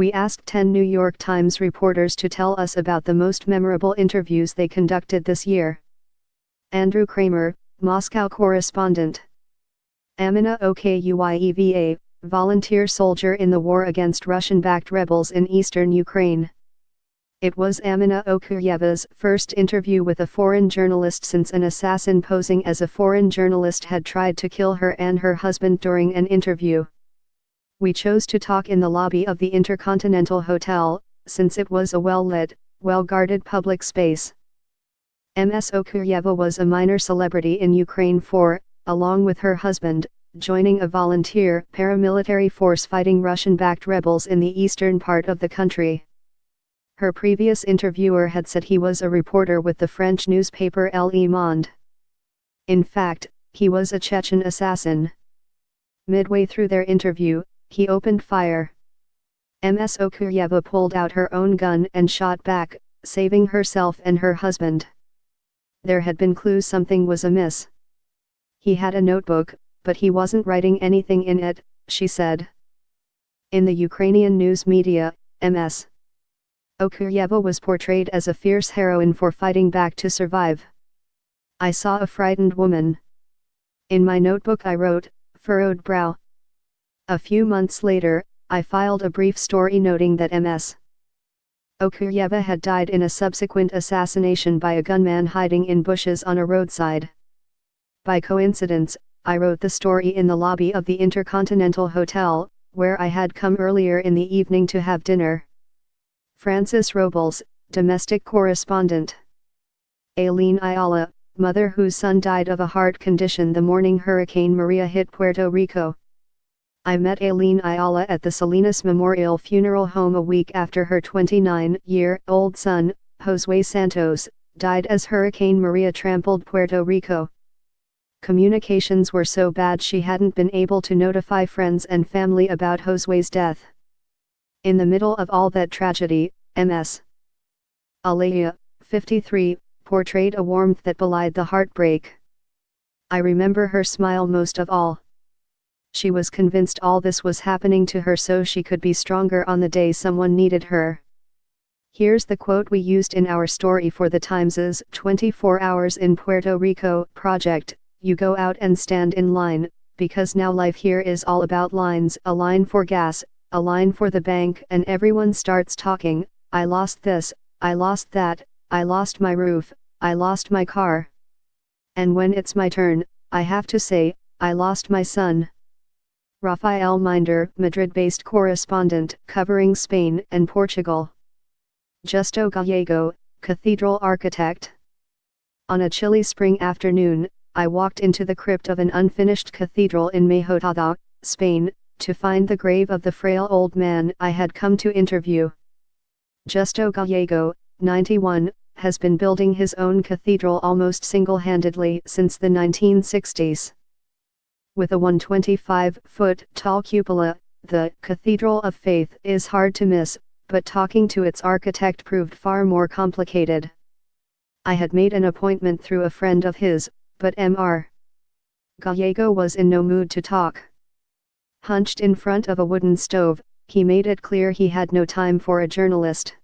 We asked 10 New York Times reporters to tell us about the most memorable interviews they conducted this year. Andrew Kramer, Moscow correspondent. Amina Okuyeva, volunteer soldier in the war against Russian-backed rebels in eastern Ukraine. It was Amina Okuyeva's first interview with a foreign journalist since an assassin posing as a foreign journalist had tried to kill her and her husband during an interview. We chose to talk in the lobby of the Intercontinental Hotel, since it was a well-lit, well-guarded public space. Ms. Okuyeva was a minor celebrity in Ukraine for, along with her husband, joining a volunteer paramilitary force fighting Russian-backed rebels in the eastern part of the country. Her previous interviewer had said he was a reporter with the French newspaper Le Monde. In fact, he was a Chechen assassin. Midway through their interview, he opened fire. Ms. Okuyeva pulled out her own gun and shot back, saving herself and her husband. There had been clues something was amiss. He had a notebook, but he wasn't writing anything in it, she said. In the Ukrainian news media, Ms. Okuyeva was portrayed as a fierce heroine for fighting back to survive. I saw a frightened woman. In my notebook I wrote, furrowed brow. A few months later, I filed a brief story noting that Ms. Okuyeva had died in a subsequent assassination by a gunman hiding in bushes on a roadside. By coincidence, I wrote the story in the lobby of the Intercontinental Hotel, where I had come earlier in the evening to have dinner. Francis Robles, domestic correspondent. Aileen Ayala, mother whose son died of a heart condition the morning Hurricane Maria hit Puerto Rico. I met Aileen Ayala at the Salinas Memorial Funeral Home a week after her 29-year-old son, Josue Santos, died as Hurricane Maria trampled Puerto Rico. Communications were so bad she hadn't been able to notify friends and family about Josue's death. In the middle of all that tragedy, Ms. Alaya, 53, portrayed a warmth that belied the heartbreak. I remember her smile most of all. She was convinced all this was happening to her so she could be stronger on the day someone needed her. Here's the quote we used in our story for the Times's 24 Hours in Puerto Rico project: "You go out and stand in line, because now life here is all about lines, a line for gas, a line for the bank, and everyone starts talking, I lost this, I lost that, I lost my roof, I lost my car. And when it's my turn, I have to say, I lost my son." Rafael Minder, Madrid-based correspondent covering Spain and Portugal. Justo Gallego, cathedral architect. On a chilly spring afternoon, I walked into the crypt of an unfinished cathedral in Mejotada, Spain, to find the grave of the frail old man I had come to interview. Justo Gallego, 91, has been building his own cathedral almost single-handedly since the 1960s. With a 125-foot-tall cupola, the Cathedral of Faith is hard to miss, but talking to its architect proved far more complicated. I had made an appointment through a friend of his, but Mr. Gallego was in no mood to talk. Hunched in front of a wooden stove, he made it clear he had no time for a journalist.